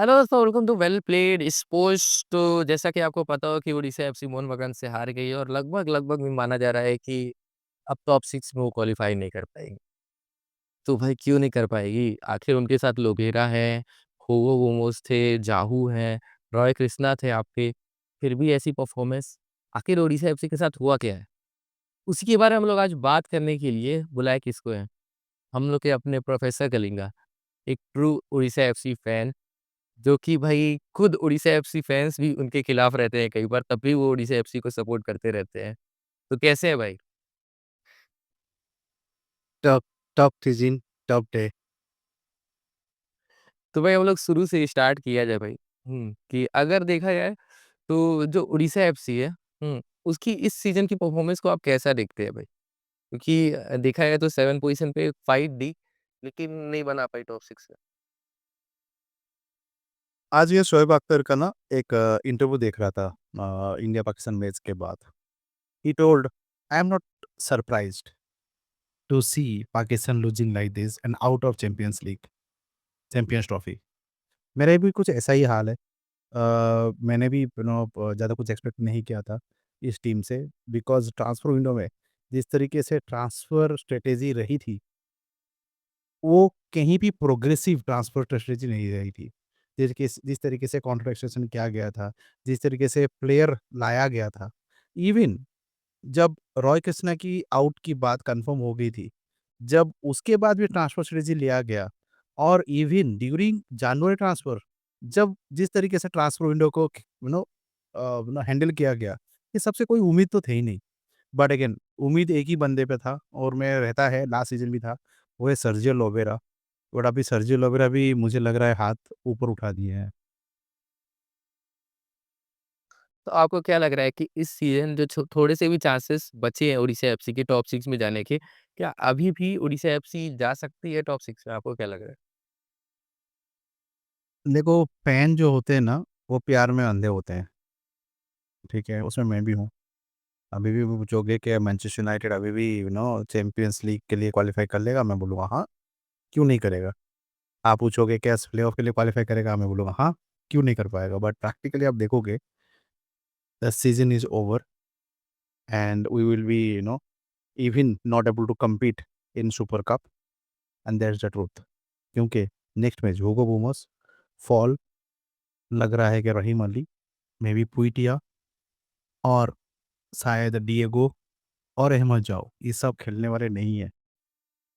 Hello दोस्तों, welcome to well played sports. तो जैसा कि आपको पता हो कि ओडिशा एफसी मोहन बागान से हार गई है और लगभग माना जा रहा है कि अब टॉप 6 में वो क्वालीफाई नहीं कर पाएगी। तो भाई क्यों नहीं कर पाएगी? आखिर उनके साथ लोबेरा है, हुगो गोमेज थे, जाहू हैं, रॉय कृष्णा थे आपके, फिर भी ऐसी परफॉर्मेंस। आखिर ओडिशा एफसी के साथ हुआ क्या है? उसी के बारे में हम लोग आज बात करने के लिए बुलाए किसको हैं? हम लोग के अपने प्रोफेसर कलिंगा, एक ट्रू ओडिशा एफसी फैन, जो कि भाई खुद ओडिशा एफसी फैन्स भी उनके खिलाफ रहते हैं कई बार, तब भी वो ओडिशा एफसी को सपोर्ट करते रहते हैं। तो कैसे हैं भाई? Tough tough season, tough day. तो भाई हम लोग शुरू से स्टार्ट किया जाए भाई। कि अगर देखा जाए तो जो ओडिशा एफसी है, उसकी इस सीज़न की परफॉर्मेंस को आप कैसा देखते हैं भाई? क्योंकि देखा जाए तो 7 पोज़ीशन पे फाइट दी, लेकिन नहीं बना पाई टॉप 6 से। आज ये शोएब अख्तर का ना एक इंटरव्यू देख रहा था इंडिया पाकिस्तान मैच के बाद। He told, I am not surprised to see Pakistan losing like this and out of Champions League, Champions Trophy. मेरा भी कुछ ऐसा ही हाल है। मैंने भी ज़्यादा कुछ एक्सपेक्ट नहीं किया था इस टीम से, बिकॉज़ ट्रांसफर विंडो में जिस तरीके से ट्रांसफर स्ट्रैटेजी रही थी, वो कहीं भी प्रोग्रेसिव ट्रांसफर स्ट्रैटेजी नहीं रही थी। जिस तरीके से कॉन्ट्रैक्शन किया गया था, जिस तरीके से प्लेयर लाया गया था, इवन जब रॉय कृष्णा की आउट की बात कन्फर्म हो गई थी, जब उसके बाद भी ट्रांसफर स्ट्रैटेजी लिया गया और इवन ड्यूरिंग जनवरी ट्रांसफर, जब जिस तरीके से ट्रांसफर विंडो को हैंडल किया गया, ये सबसे कोई उम्मीद तो थे ही नहीं। बट अगेन उम्मीद एक ही बंदे पे था और मैं रहता है, लास्ट सीज़न भी था, वो है सर्जियो लोबेरा। बट अभी सर्जियो लोबेरा भी मुझे लग रहा है हाथ ऊपर उठा दिए हैं। तो आपको क्या लग रहा है कि इस सीज़न जो थोड़े से भी चांसेस बचे हैं ओडिशा एफसी के टॉप 6 में जाने के, क्या अभी भी ओडिशा एफसी जा सकती है टॉप 6 में? आपको क्या लग रहा है? देखो, फैन जो होते हैं ना, वो प्यार में अंधे होते हैं, ठीक है? उसमें मैं भी हूँ। अभी भी पूछोगे कि मैनचेस्टर यूनाइटेड अभी भी चैंपियंस लीग के लिए क्वालीफाई कर लेगा? मैं बोलूँगा हाँ, क्यों नहीं करेगा? आप पूछोगे क्या प्लेऑफ के लिए क्वालीफाई करेगा? मैं बोलूँगा हाँ, क्यों नहीं कर पाएगा? बट प्रैक्टिकली आप देखोगे, the season is over and we will be even not able to compete in Super Cup, and that's the truth. क्योंकि नेक्स्ट मैच हुगो बोमस, फॉल, लग रहा है कि रहीम अली, मे बी पुइटिया और शायद डिएगो और अहमद जाओ, ये सब खेलने वाले नहीं है।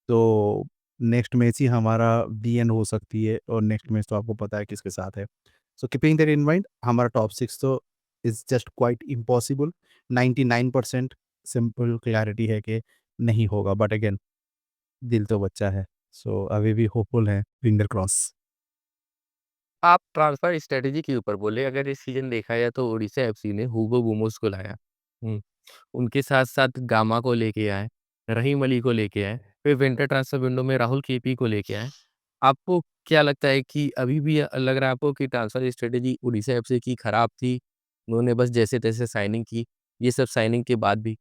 तो नेक्स्ट मैच ही हमारा दी एंड हो सकती है और नेक्स्ट मैच तो आपको पता है किसके साथ है। So keeping that in mind, हमारा टॉप 6 तो is just quite impossible. 99% simple clarity है कि नहीं होगा, बट अगेन दिल तो बच्चा है, सो अभी भी होपफुल है, फिंगर क्रॉस। आप ट्रांसफर स्ट्रैटेजी के ऊपर बोले, अगर इस सीज़न देखा जाए तो ओडिशा एफसी ने हुगो बोमोस को लाया। हुँ, उनके साथ-साथ गामा को लेके आए, रहीम अली को लेके आए, फिर विंटर ट्रांसफर विंडो में राहुल केपी को लेके आए। आपको क्या लगता है कि अभी भी लग रहा है आपको कि ट्रांसफर स्ट्रैटेजी ओडिशा एफसी की खराब थी? उन्होंने बस जैसे-तैसे साइनिंग की, ये सब साइनिंग के बाद भी?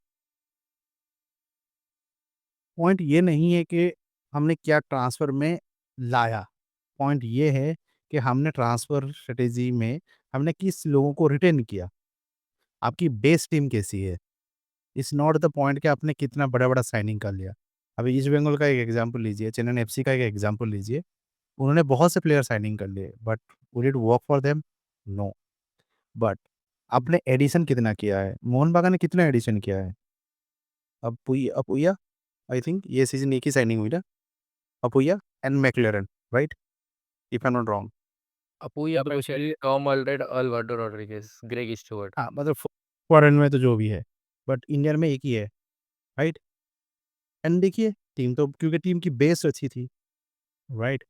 पॉइंट ये नहीं है कि हमने क्या ट्रांसफ़र में लाया, पॉइंट ये है कि हमने ट्रांसफ़र स्ट्रैटेजी में हमने किस लोगों को रिटेन किया, आपकी बेस टीम कैसी है? इट्स नॉट द पॉइंट कि आपने कितना बड़ा-बड़ा साइनिंग कर लिया। अभी ईस्ट बंगाल का एक एग्ज़ाम्पल लीजिए, चेन्नई एफसी का एक एग्ज़ाम्पल लीजिए, उन्होंने बहुत से प्लेयर साइनिंग कर लिए, but would it work for them? No. But आपने एडिशन कितना किया है? मोहन बागान ने कितना एडिशन किया है? अपुया, आई थिंक ये सीज़न एक ही साइनिंग हुई ना? Apuia and McLaren, right? If I am not wrong. Apuia, मतलब पोशेल, Tom Aldred, Alvarado Rodriguez, Greg Stewart. हाँ, मतलब फॉरेन में तो जो भी है, बट इंडियन में एक ही है, राइट? एंड देखिए, टीम तो क्योंकि टीम की बेस अच्छी थी, राइट?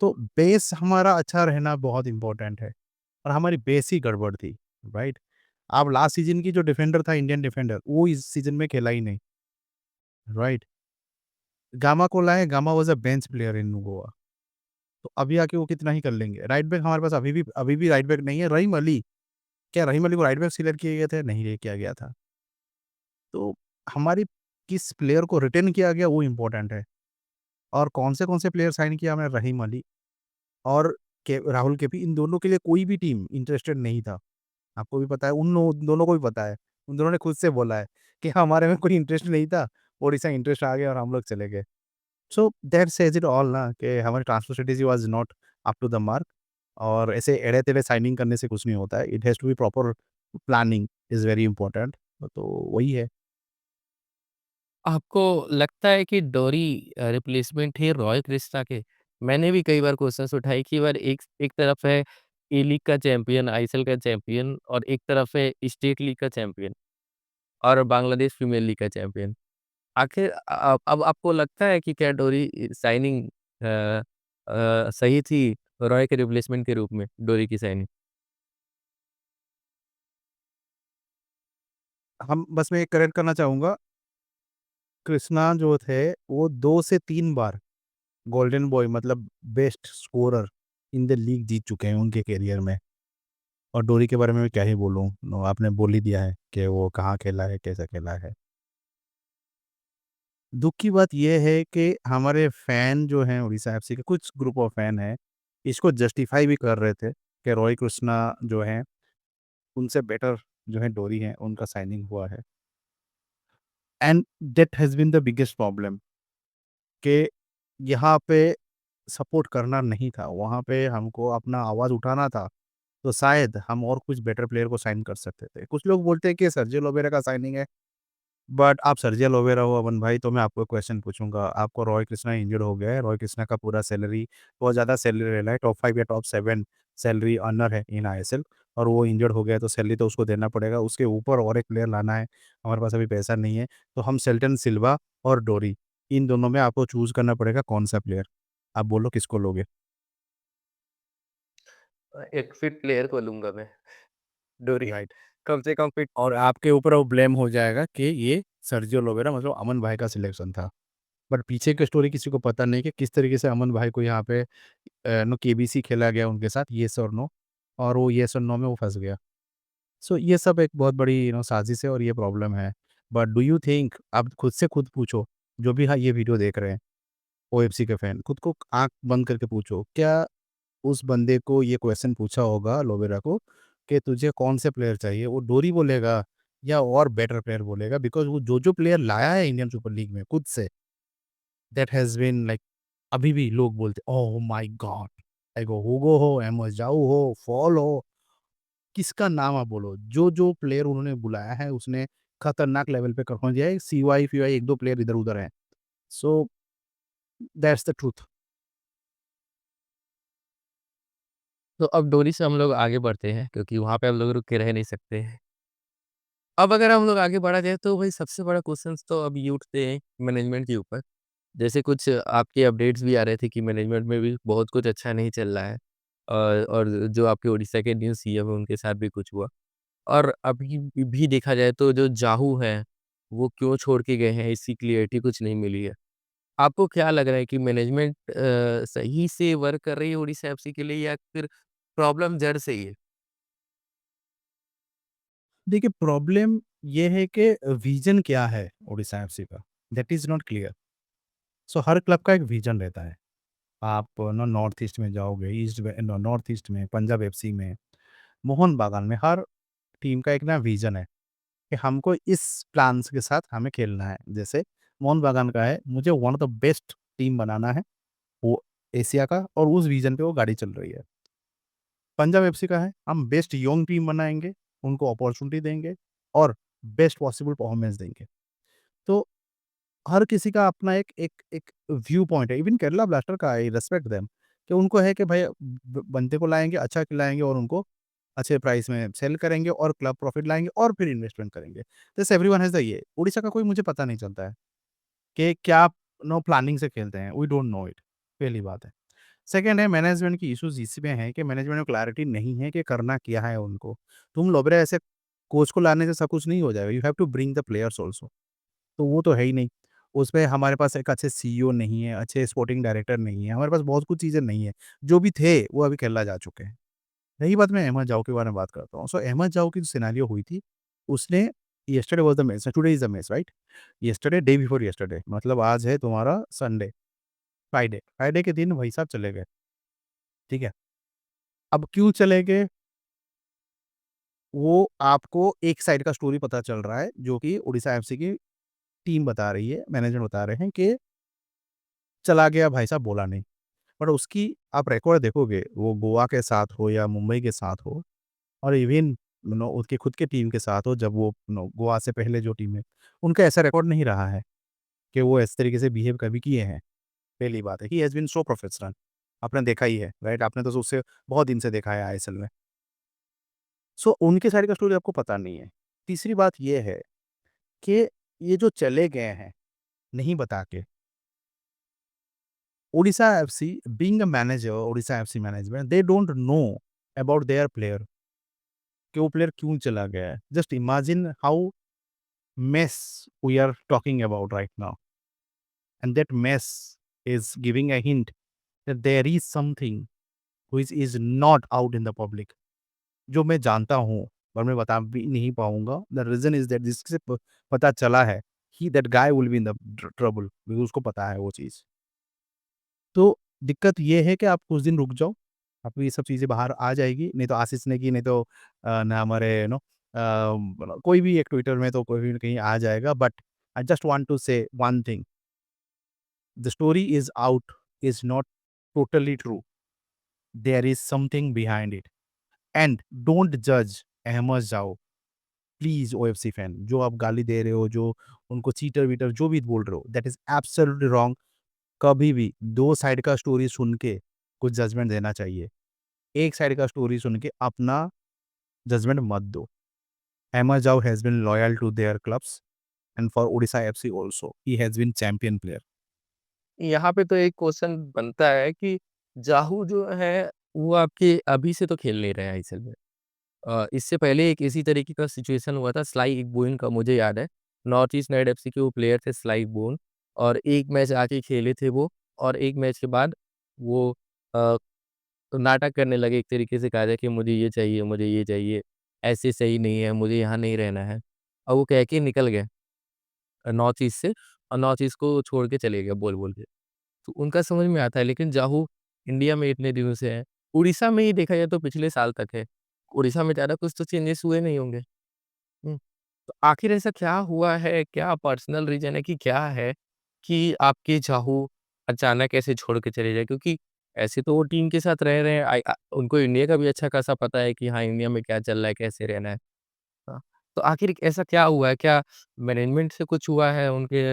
तो बेस हमारा अच्छा रहना बहुत इम्पोर्टेंट है और हमारी बेस ही गड़बड़ थी, राइट? आप लास्ट सीज़न की जो डिफेंडर था, इंडियन डिफेंडर, वो इस सीज़न में खेला ही नहीं, राइट? गामा को लाए, gamma was a bench player in Goa. तो अभी आके वो कितना ही कर लेंगे। राइट बैक हमारे पास अभी भी राइट बैक नहीं है। रहीम अली, क्या रहीम अली को राइट बैक सिलेक्ट किए गए थे? नहीं किया गया था। तो हमारी किस प्लेयर को रिटेन किया गया वो इम्पोर्टेंट है और कौन से प्लेयर साइन किया हमने? रहीम अली और के राहुल केपी, इन दोनों के लिए कोई भी टीम इंटरेस्टेड नहीं था। आपको भी पता है, उन दोनों को भी पता है। उन दोनों ने खुद से बोला है कि हमारे में कोई इंटरेस्ट नहीं था, ओडिशा इंटरेस्ट आ गया और हम लोग चले गए। So that says it all ना, कि हमारी transfer strategy was not up to the mark. और ऐसे एड़े-टेढ़े साइनिंग करने से कुछ नहीं होता है। It has to be proper, planning is very important. तो वही है। आपको लगता है कि डोरी रिप्लेसमेंट है रॉय कृष्णा के? मैंने भी कई बार क्वेश्चन्स उठाए कि यार एक एक तरफ है ए-लीग का चैंपियन, आईएसएल का चैंपियन और एक तरफ है स्टेट लीग का चैंपियन और बांग्लादेश प्रीमियर लीग का चैंपियन। आखिर अब आपको लगता है कि क्या डोरी साइनिंग सही थी रॉय के रिप्लेसमेंट के रूप में, डोरी की साइनिंग? हम बस मैं एक करेक्ट करना चाहूँगा, कृष्णा जो थे, वो 2 से 3 बार गोल्डन बॉय मतलब best scorer in the league जीत चुके हैं उनके करियर में। और डोरी के बारे में मैं क्या ही बोलूँ, आपने बोल ही दिया है कि वो कहाँ खेला है, कैसे खेला है। दुःख की बात ये है कि हमारे फैन जो हैं उड़ीसा एफसी के, कुछ ग्रुप ऑफ फैन हैं, इसको जस्टिफाई भी कर रहे थे कि रॉय कृष्णा जो हैं, उनसे बेटर जो है डोरी हैं, उनका साइनिंग हुआ है। And that has been the biggest problem, कि यहाँ पे सपोर्ट करना नहीं था, वहाँ पे हमको अपना आवाज़ उठाना था, तो शायद हम और कुछ बेटर प्लेयर को साइन कर सकते थे। कुछ लोग बोलते हैं कि सर्जियो लोबेरा का साइनिंग है, बट आप सर्जियो लोबेरा हो अमन भाई, तो मैं आपको एक क्वेश्चन पूछूँगा, आपको रॉय कृष्णा इंजर्ड हो गया है, रॉय कृष्णा का पूरा सैलरी, बहुत ज़्यादा सैलरी ले रहा है, टॉप 5 या टॉप 7 सैलरी अर्नर है इन आईएसएल, और वो इंजर्ड हो गया है, तो सैलरी तो उसको देना पड़ेगा, उसके ऊपर और एक प्लेयर लाना है, हमारे पास अभी पैसा नहीं है, तो हम शेल्टन सिल्वा और डोरी, इन दोनों में आपको चूज़ करना पड़ेगा कौन-सा प्लेयर, आप बोलो किसको लोगे? एक फिट प्लेयर को लूँगा मैं, डोरी। राइट। कम से कम फिट और आपके ऊपर वो ब्लेम हो जाएगा कि ये सर्जियो लोबेरा मतलब अमन भाई का सिलेक्शन था। बट पीछे की स्टोरी किसी को पता नहीं कि किस तरीके से अमन भाई को यहाँ पे केबीसी खेला गया उनके साथ, येस और नो, और वो येस और नो में वो फँस गया। सो ये सब एक बहुत बड़ी साज़िश है और ये प्रॉब्लम है। बट डू यू थिंक, आप खुद से खुद पूछो, जो भी ये वीडियो देख रहे हैं, ओएफसी के फैन, खुद को आँख बंद करके पूछो, क्या उस बंदे को ये क्वेश्चन पूछा होगा लोबेरा को कि तुझे कौन से प्लेयर चाहिए? वो डोरी बोलेगा या और बेटर प्लेयर बोलेगा? बिकॉज़ वो जो प्लेयर लाया है इंडियन सुपर लीग में खुद से, दैट हैज़ बीन लाइक, अभी भी लोग बोलते हैं, ओह माय गॉड! चाहे वो हुगो हो, एमोस जाऊ हो, फॉल हो, किसका नाम आप बोलो, जो प्लेयर उन्होंने बुलाया है उसने खतरनाक लेवल पे परफॉर्म दिया है। सीवाई-फीवाई 1-2 प्लेयर इधर-उधर हैं। So that's the truth. तो अब डोरी से हम लोग आगे बढ़ते हैं क्योंकि वहाँ पे हम लोग रुक के रह नहीं सकते हैं। अब अगर हम लोग आगे बढ़ा जाए तो भाई सबसे बड़ा क्वेश्चंस तो अब ये उठते हैं मैनेजमेंट के ऊपर। जैसे कुछ आपके अपडेट्स भी आ रहे थे कि मैनेजमेंट में भी बहुत कुछ अच्छा नहीं चल रहा है। और जो आपके उड़ीसा के न्यू सीएम है उनके साथ भी कुछ हुआ। और अभी भी देखा जाए तो जो जाहू हैं, वो क्यों छोड़ के गए हैं इसकी क्लैरिटी कुछ नहीं मिली है। आपको क्या लग रहा है कि मैनेजमेंट सही से वर्क कर रही है उड़ीसा एफसी के लिए या फिर प्रॉब्लम जड़ से ही है? देखिए, प्रॉब्लम ये है कि विज़न क्या है ओडिसा एफसी का? That is not clear. So her club का एक विज़न रहता है। आप ना नॉर्थ ईस्ट में जाओगे, ईस्ट में नॉर्थ ईस्ट में, पंजाब एफसी में, मोहन बागान में, हर टीम का एक ना विज़न है कि हमको इस प्लान्स के साथ हमें खेलना है। जैसे मोहन बागान का है, मुझे one of the best team बनाना है, वो एशिया का, और उस विज़न पे वो गाड़ी चल रही है। पंजाब एफसी का है, हम बेस्ट यंग टीम बनाएँगे, उनको अपॉर्च्युनिटी देंगे और बेस्ट पॉसिबल परफॉर्मेंस देंगे। तो हर किसी का अपना एक एक एक व्यू पॉइंट है। इवन केरला ब्लास्टर का, आई रिस्पेक्ट देम, कि उनको है कि भाई बंदे को लाएँगे, अच्छा खिलाएँगे और उनको अच्छे प्राइस में सेल करेंगे और क्लब प्रॉफिट लाएँगे और फिर इन्वेस्टमेंट करेंगे। दिस एवरीवन हैज़ द ये। ओडिशा का कोई मुझे पता नहीं चलता है कि क्या प्लानिंग से खेलते हैं। वी डोंट नो इट, पहली बात है। सेकंड है, मैनेजमेंट की इश्यूज़ इसमें है कि मैनेजमेंट को क्लैरिटी नहीं है कि करना क्या है उनको। तुम लोबरे ऐसे कोच को लाने से सब कुछ नहीं हो जाएगा। You have to bring the players also. तो वो तो है ही नहीं। उसमें हमारे पास एक अच्छे सीईओ नहीं है, अच्छे स्पोर्टिंग डायरेक्टर नहीं है, हमारे पास बहुत कुछ चीज़ें नहीं है। जो भी थे, वो अभी केरला जा चुके हैं। रही बात, मैं अहमद जाऊ के बारे में बात करता हूँ। सो अहमद जाऊ की जो सिनेरियो हुई थी, उसने, yesterday was the match, today is the match, right? Yesterday, day before yesterday, मतलब आज है तुम्हारा संडे, फ्राइडे। फ्राइडे के दिन भाई साहब चले गए, ठीक है? अब क्यों चले गए, वो आपको एक साइड का स्टोरी पता चल रहा है, जो कि ओडिशा एफसी की टीम बता रही है, मैनेजमेंट बता रहे हैं कि चला गया भाई साहब, बोला नहीं। बट उसकी आप रिकॉर्ड देखोगे, वो गोवा के साथ हो या मुंबई के साथ हो, और इवन उसकी खुद की टीम के साथ हो, जब वो गोवा से पहले जो टीम है, उनका ऐसा रिकॉर्ड नहीं रहा है कि वो इस तरीके से बिहेव कभी किए हैं। पहली बात है, he has been so professional. आपने देखा ही है, राइट? आपने तो उससे बहुत दिन से देखा है आईएसएल में। सो उनके साइड का स्टोरी आपको पता नहीं है। तीसरी बात ये है कि ये जो चले गए हैं, नहीं बता के, Odisha FC, being a manager, Odisha FC management, they don't know about their player, कि वो प्लेयर क्यों चला गया है। Just imagine how mess we are talking about right now, and that mess is giving a hint that there is something which is not out in the public, जो मैं जानता हूँ, पर मैं बता भी नहीं पाऊँगा। द रीज़न इज दैट जिससे पता चला है, he that guy will be in the trouble, because उसको पता है वो चीज़। तो दिक्कत ये है कि आप कुछ दिन रुक जाओ, आपको ये सब चीज़ें बाहर आ जाएगी, नहीं तो आशीष ने की, नहीं तो ना हमारे कोई भी एक ट्विटर में तो कोई भी कहीं आ जाएगा। But I just want to say one thing, the story is out, is not totally true, there is something behind it, and don't जज अहमद जाओ, प्लीज़ ओएफसी फैन, जो आप गाली दे रहे हो, जो उनको चीटर-वीटर जो भी बोल रहे हो, दैट इज़ एब्सोल्यूटली रॉन्ग। कभी भी 2 साइड का स्टोरी सुन के कुछ जजमेंट देना चाहिए। एक साइड का स्टोरी सुन के अपना जजमेंट मत दो। Emma Jau has been loyal to their clubs, and for Odisha FC also, he has been champion player. यहाँ पे तो एक क्वेश्चन बनता है कि जाहू जो है, वो आपके अभी से तो खेल नहीं रहे हैं आईएसएल में। इससे पहले एक इसी तरीके का सिचुएशन हुआ था स्लाई इग्बोइन का, मुझे याद है। नॉर्थ ईस्ट यूनाइटेड एफसी के वो प्लेयर थे स्लाई इग्बोइन, और एक मैच आके खेले थे वो, और एक मैच के बाद वो अ, नाटक करने लगे, एक तरीके से कहा जाए कि मुझे ये चाहिए, ऐसे सही नहीं है, मुझे यहाँ नहीं रहना है। और वो कह के निकल गए नॉर्थ ईस्ट से, और नॉर्थ ईस्ट को छोड़ के चले गए बोल-बोल के। तो उनका समझ में आता है, लेकिन जाहू इंडिया में इतने दिनों से है। उड़ीसा में ही देखा जाए तो पिछले साल तक है। उड़ीसा में ज़्यादा कुछ तो चेंजेस हुए नहीं होंगे। हुँ। तो आखिर ऐसा क्या हुआ है? क्या पर्सनल रीज़न है कि क्या है कि आपके चाहू अचानक ऐसे छोड़ के चले जाए? क्योंकि ऐसे तो वो टीम के साथ रह रहे हैं। उनको इंडिया का भी अच्छा खासा पता है कि हाँ, इंडिया में क्या चल रहा है, कैसे रहना है। हाँ, तो आखिर ऐसा क्या हुआ है? क्या मैनेजमेंट से कुछ हुआ है उनके,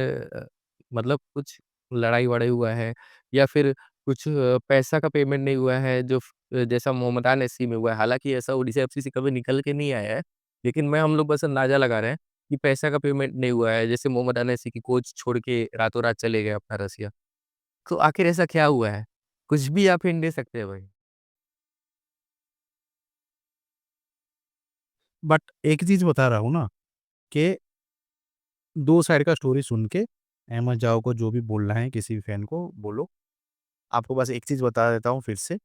मतलब कुछ लड़ाई-वड़ाई हुआ है, या फिर कुछ पैसा का पेमेंट नहीं हुआ है जो जैसा मोहम्मदान एससी में हुआ है? हालाँकि ऐसा ओडिशा एफसी से कभी निकल के नहीं आया है, लेकिन हम लोग बस अंदाज़ा लगा रहे हैं कि पैसा का पेमेंट नहीं हुआ है, जैसे मोहम्मदान एससी की कोच छोड़ के रातों-रात चले गए अपना रसिया। तो आखिर ऐसा क्या हुआ है? कुछ भी आप हिंट दे सकते हैं भाई? बट एक चीज़ बता रहा हूँ ना, कि 2 साइड का स्टोरी सुन के अहमद जाओ को जो भी बोलना है किसी भी फैन को बोलो। आपको बस एक चीज़ बता देता हूँ फिर से,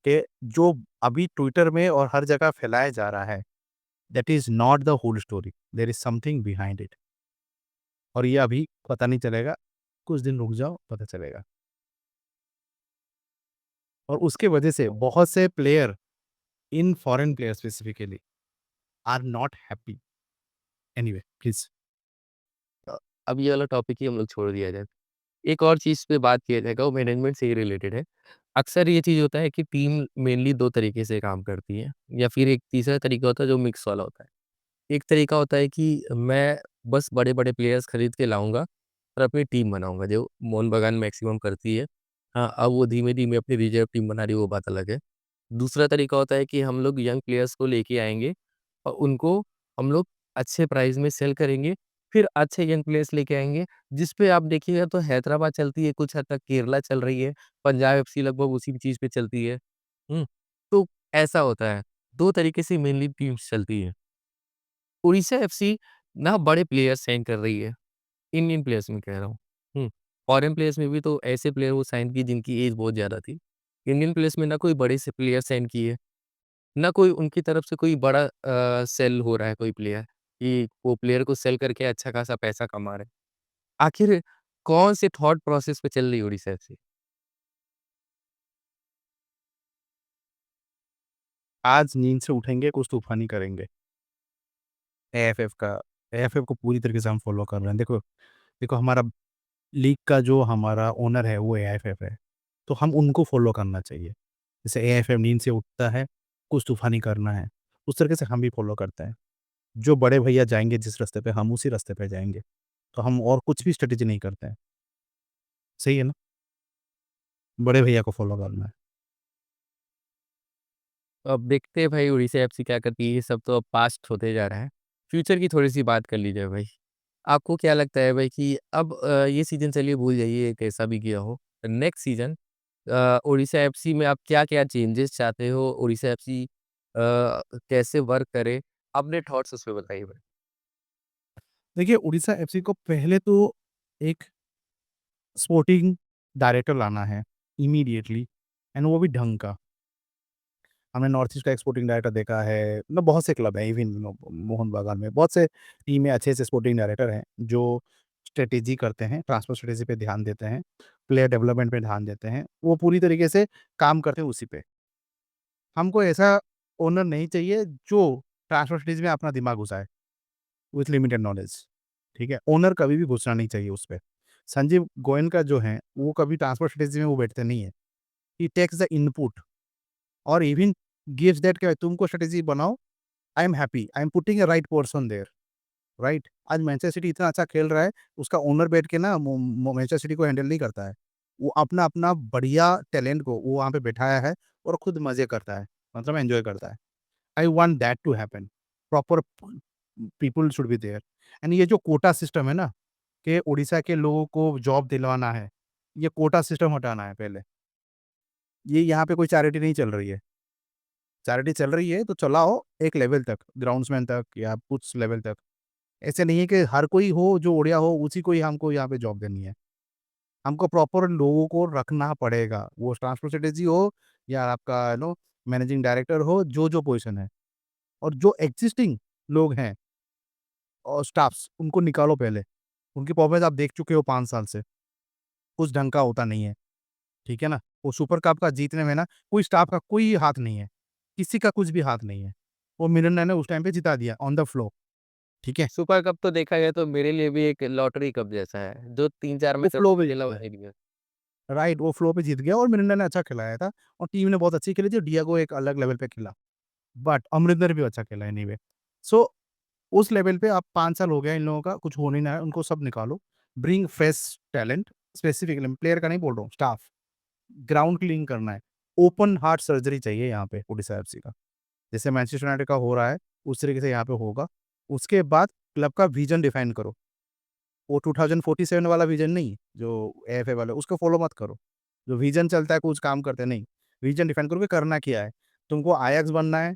कि जो अभी ट्विटर में और हर जगह फैलाया जा रहा है, that is not the whole story, there is something behind it, और ये अभी पता नहीं चलेगा, कुछ दिन रुक जाओ पता चलेगा। और उसके वजह से बहुत से player, in foreign player specifically, are not happy. Anyway please. Uh, अब ये वाला टॉपिक ही हम लोग छोड़ दिया जाए। एक और चीज़ पे बात किया जाएगा, वो मैनेजमेंट से ही रिलेटेड है। अक्सर ये चीज़ होता है कि टीम मेनली 2 तरीके से काम करती है, या फिर एक तीसरा तरीका होता है जो मिक्स वाला होता है। एक तरीका होता है कि मैं बस बड़े-बड़े प्लेयर्स खरीद के लाऊँगा और अपनी टीम बनाऊँगा, जो मोहन बागान मैक्सिमम करती है। हाँ, अब वो धीमे-धीमे अपनी रिज़र्व टीम बना रही है, वो बात अलग है। दूसरा तरीका होता है कि हम लोग यंग प्लेयर्स को लेके आएँगे और उनको हम लोग अच्छे प्राइस में सेल करेंगे, फिर अच्छे यंग प्लेयर्स लेके आएँगे, जिस पे आप देखिएगा तो हैदराबाद चलती है, कुछ हद तक केरला चल रही है, पंजाब एफसी लगभग उसी चीज़ पे चलती है। हुँ, तो ऐसा होता है, 2 तरीके से मेनली टीम्स चलती है। उड़ीसा एफसी ना बड़े प्लेयर्स साइन कर रही है, इंडियन प्लेयर्स में कह रहा हूँ। फॉरेन प्लेयर्स में भी तो ऐसे प्लेयर वो साइन किए जिनकी एज बहुत ज़्यादा थी। इंडियन प्लेयर्स में ना कोई बड़े से प्लेयर साइन किए, ना कोई उनकी तरफ से कोई बड़ा सेल हो रहा है कोई प्लेयर, कि वो प्लेयर को सेल करके अच्छा खासा पैसा कमा रहे हैं। आखिर कौन से थॉट प्रोसेस पे चल रही है उड़ीसा एफसी? आज नींद से उठेंगे, कुछ तूफ़ानी करेंगे। एएफएफ का एएफएफ को पूरी तरीके से हम फ़ॉलो कर रहे हैं। देखो देखो हमारा लीग का जो हमारा ओनर है वो एएफएफ है, तो हम उनको फ़ॉलो करना चाहिए। जैसे एएफएफ नींद से उठता है, कुछ तूफ़ानी करना है, उस तरीके से हम भी फ़ॉलो करते हैं। जो बड़े भैया जाएँगे जिस रास्ते पे, हम उसी रास्ते पे जाएँगे। तो हम और कुछ भी स्ट्रैटेजी नहीं करते हैं। सही है ना? बड़े भैया को फ़ॉलो करना है। तो अब देखते हैं भाई उड़ीसा एफसी क्या करती है, ये सब तो अब पास्ट होते जा रहा है। फ्यूचर की थोड़ी-सी बात कर लीजिए भाई। आपको क्या लगता है भाई कि अब ये सीज़न चलिए भूल जाइए कैसा भी गया हो। नेक्स्ट सीज़न उड़ीसा एफसी में आप क्या-क्या चेंजेस चाहते हो? उड़ीसा एफसी कैसे वर्क करे? अपने थॉट्स उस पे बताइए भाई। देखिए उड़ीसा एफसी को पहले तो एक स्पोर्टिंग डायरेक्टर लाना है इमीडिएटली एंड वो भी ढंग का। हमने नॉर्थ ईस्ट का एक स्पोर्टिंग डायरेक्टर देखा है, मतलब बहुत से क्लब हैं इवन मोहन बागान में बहुत से टीम में अच्छे-अच्छे स्पोर्टिंग डायरेक्टर हैं, जो स्ट्रैटेजी करते हैं, ट्रांसफर स्ट्रैटेजी पे ध्यान देते हैं, प्लेयर डेवलपमेंट पे ध्यान देते हैं। वो पूरी तरीके से काम करते हैं उसी पे। हमको ऐसा ओनर नहीं चाहिए जो ट्रांसफर स्ट्रैटेजी में अपना दिमाग घुसाए विथ लिमिटेड नॉलेज, ठीक है? ओनर कभी भी घुसना नहीं चाहिए उसपे। संजीव गोयल का जो है, वो कभी ट्रांसफर स्ट्रैटेजी में वो बैठते नहीं है। ही टेक्स द इनपुट और इवन गिव्स दैट कि तुमको स्ट्रैटेजी बनाओ, I am happy, I am putting a right person there, right? आज मैनचेस्टर सिटी इतना अच्छा खेल रहा है, उसका ओनर बैठ के ना मैनचेस्टर सिटी को हैंडल नहीं करता है। वो अपना-अपना बढ़िया टैलेंट को वो वहाँ पे बैठाया है और खुद मज़े करता है, मतलब एन्जॉय करता है। I want that to happen. Proper people should be there and ये जो कोटा सिस्टम है ना, कि उड़ीसा के लोगों को जॉब दिलवाना है, ये कोटा सिस्टम हटाना है पहले। ये यहाँ पे कोई चैरिटी नहीं चल रही है। चैरिटी चल रही है तो चलाओ एक लेवल तक, ग्राउंड्समैन तक या कुछ लेवल तक। ऐसे नहीं है कि हर कोई हो जो उड़िया हो उसी को ही हमको यहाँ पे जॉब देनी है। हमको प्रॉपर लोगों को रखना पड़ेगा। वो ट्रांसपोर्ट स्ट्रेटेजी हो या आपका मैनेजिंग डायरेक्टर हो, जो पोज़ीशन है। और जो एक्जिस्टिंग लोग हैं और स्टाफ्स उनको निकालो पहले। उनकी परफॉर्मेंस आप देख चुके हो 5 साल से, कुछ ढंग का होता नहीं है, ठीक है ना? वो सुपर कप का जीतने में ना कोई स्टाफ का कोई हाथ नहीं है, किसी का कुछ भी हाथ नहीं है। वो मिलियनर ने उस टाइम पे जिता दिया ऑन द फ्लो, ठीक है? सुपर कप तो देखा जाए तो मेरे लिए भी एक लॉटरी कप जैसा है, जो 3-4 वो मैच फ्लो पे खेला जीता है, वही गया। राइट? वो फ्लो पे जीत गया और मिलियनर ने अच्छा खिलाया था और टीम ने बहुत अच्छी खेली थी, डियागो एक अलग लेवल पे खेला। बट अमरिंदर भी अच्छा खेला एनीवे। सो उस लेवल पे अब 5 साल हो गया इन लोगों का, कुछ हो नहीं रहा है, उनको सब निकालो। Bring fresh talent, specifically player का नहीं बोल रहा हूँ, स्टाफ। ग्राउंड क्लीन करना है। ओपन हार्ट सर्जरी चाहिए यहाँ पे ओडिशा एफसी का। जैसे मैनचेस्टर यूनाइटेड का हो रहा है, उस तरीके से यहाँ पे होगा। उसके बाद क्लब का विज़न डिफाइन करो। वो 2047 वाला विज़न नहीं, जो एएफए वाला, उसको फॉलो मत करो। जो विज़न चलता है, कुछ काम करते नहीं। विज़न डिफाइन करो कि करना क्या है। तुमको आयाक्स बनना है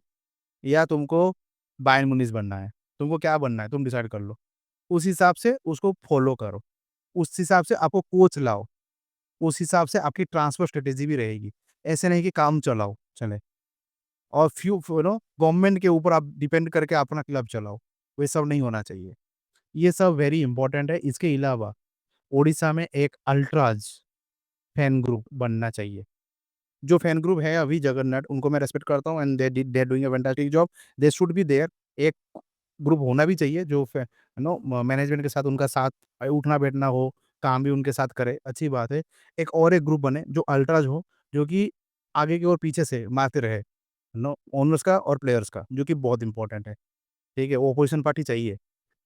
या तुमको बायर्न म्यूनिख बनना है। तुमको क्या बनना है, तुम डिसाइड कर लो। उस हिसाब से उसको फॉलो करो। उस हिसाब से आपको कोच लाओ। उस हिसाब से आपकी ट्रांसफर स्ट्रैटेजी भी रहेगी। ऐसे नहीं कि काम चलाओ, चले और गवर्नमेंट के ऊपर आप डिपेंड करके अपना क्लब चलाओ। वो सब नहीं होना चाहिए। ये सब वेरी इंपोर्टेंट है। इसके अलावा ओडिशा में एक अल्ट्राज फैन ग्रुप बनना चाहिए। जो फैन ग्रुप है अभी जगन्नाथ, उनको मैं रिस्पेक्ट करता हूँ and they are doing a fantastic job. They should be there. एक ग्रुप होना भी चाहिए जो मैनेजमेंट के साथ उनका साथ उठना-बैठना हो, काम भी उनके साथ करे, अच्छी बात है। एक और एक ग्रुप बने जो अल्ट्राज हो, जो कि आगे की ओर पीछे से मारते रहे, ओनर्स का और प्लेयर्स का, जो कि बहुत इंपॉर्टेंट है, ठीक है? ऑपोज़िशन पार्टी चाहिए।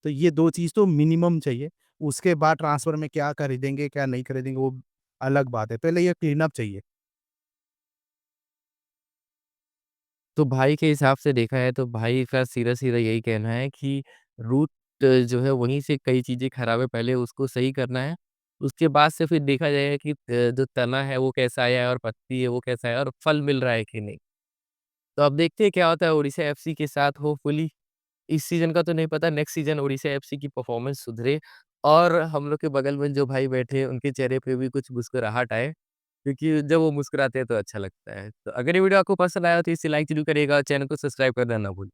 तो ये 2 चीज़ तो मिनिमम चाहिए। उसके बाद ट्रांसफर में क्या खरीदेंगे, क्या नहीं खरीदेंगे, वो अलग बात है। पहले ये क्लीन अप चाहिए। तो भाई के हिसाब से देखा है तो भाई का सीधा-सीधा यही कहना है कि रूट जो है वहीं से कई चीज़ें खराब है, पहले उसको सही करना है। उसके बाद से फिर देखा जाएगा कि जो तना है वो कैसा आया है और पत्ती है वो कैसा है और फल मिल रहा है कि नहीं। तो अब देखते हैं क्या होता है उड़ीसा एफसी के साथ होपफुली इस सीज़न का तो नहीं पता, नेक्स्ट सीज़न उड़ीसा एफसी की परफॉर्मेंस सुधरे और हम लोग के बगल में जो भाई बैठे हैं, उनके चेहरे पे भी कुछ मुस्कुराहट आए, क्योंकि जब वो मुस्कुराते हैं तो अच्छा लगता है। तो अगर ये वीडियो आपको पसंद आया हो तो इसे लाइक ज़रूर करिएगा और चैनल को सब्सक्राइब करना ना भूलें।